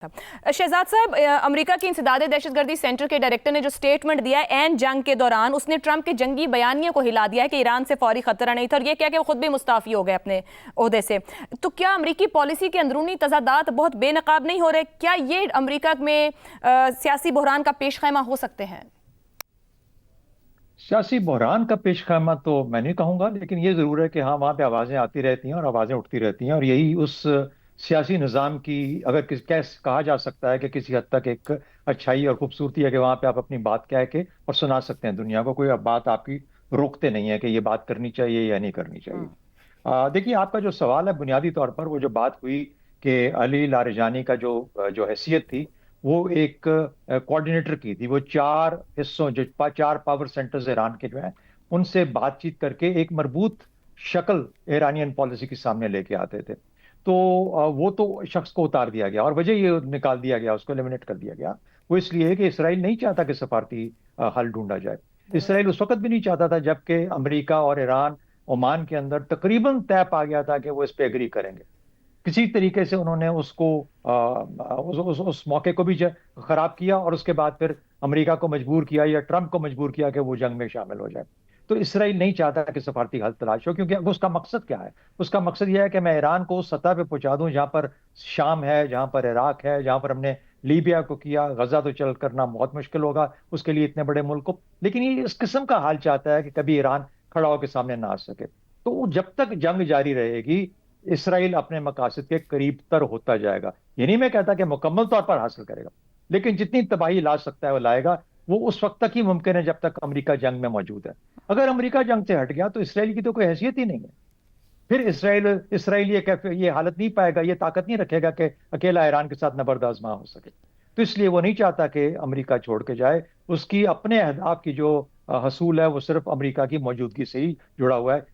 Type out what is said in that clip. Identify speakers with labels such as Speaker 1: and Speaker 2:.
Speaker 1: शहजाद साहब, अमेरिका के इंसदाद दहशतगर्दी सेंटर के डायरेक्टर ने जो स्टेटमेंट दिया है एन जंग के दौरान, उसने ट्रंप के जंगी बयानिए को हिला दिया है कि ईरान से फौरी खतरा नहीं था और ये कह के वो खुद भी मुस्ताफी हो गए अपने ओहदे से। तो क्या अमेरिकी पॉलिसी के अंदरूनी तजादात बहुत बेनकाब नहीं हो रहे? क्या ये अमेरिका में सियासी बहरान का पेश खैमा हो सकते हैं?
Speaker 2: सियासी बहरान का पेश खैमा तो मैं नहीं कहूंगा, लेकिन ये जरूर है कि हाँ, वहां पे आवाजें आती रहती हैं और आवाजें उठती रहती हैं, और यही उस सियासी निज़ाम की, अगर कैसे कहा जा सकता है कि किसी हद तक एक अच्छाई और खूबसूरती है कि वहां पे आप अपनी बात कह के और सुना सकते हैं दुनिया को। कोई अब बात आपकी रोकते नहीं है कि ये बात करनी चाहिए या नहीं करनी चाहिए। देखिए, आपका जो सवाल है बुनियादी तौर पर, वो जो बात हुई कि अली लारिजानी का जो जो हैसियत थी, वो एक कोऑर्डिनेटर की थी। वो चार हिस्सों, जो चार पावर सेंटर्स ईरान के जो हैं, उनसे बातचीत करके एक मरबूत शक्ल ईरानियन पॉलिसी के सामने लेके आते थे। तो वो तो शख्स को उतार दिया गया, और वजह ये निकाल दिया गया, उसको एलिमिनेट कर दिया गया। वो इसलिए है कि इसराइल नहीं चाहता कि सफारती हल ढूंढा जाए।
Speaker 1: दुरुस्त।
Speaker 2: इसराइल उस वक्त भी नहीं चाहता था जबकि अमेरिका और ईरान ओमान के अंदर तकरीबन तय पा गया था कि वो इस पे एग्री करेंगे। किसी तरीके से उन्होंने उसको उस मौके को भी खराब किया, और उसके बाद फिर अमेरिका को मजबूर किया या ट्रंप को मजबूर किया कि वो जंग में शामिल हो जाए। तो इसराइल नहीं चाहता कि सफारती हल तलाश हो, क्योंकि उसका मकसद क्या है? उसका मकसद यह है कि मैं ईरान को उस सतह पे पहुंचा दूं जहां पर शाम है, जहां पर इराक है, जहां पर हमने लीबिया को किया। गजा तो चल करना बहुत मुश्किल होगा उसके लिए, इतने बड़े मुल्क को। लेकिन ये इस किस्म का हाल चाहता है कि कभी ईरान खड़ा होकर सामने ना आ सके। तो जब तक जंग जारी रहेगी, इसराइल अपने मकासद के करीब तर होता जाएगा। ये नहीं मैं कहता कि मुकम्मल तौर पर हासिल करेगा, लेकिन जितनी तबाही ला सकता है वो लाएगा। वो उस वक्त तक ही मुमकिन है जब तक अमेरिका जंग में मौजूद है। अगर अमेरिका जंग से हट गया तो इसराइल की तो कोई हैसियत ही नहीं है। फिर इसराइल इसराइल ये हालत नहीं पाएगा, ये ताकत नहीं रखेगा कि अकेला ईरान के साथ नबर्द आजमा हो सके। तो इसलिए वो नहीं चाहता कि अमेरिका छोड़ के जाए। उसकी अपने अहदाफ की जो हसूल है, वो सिर्फ अमेरिका की मौजूदगी से ही जुड़ा हुआ है।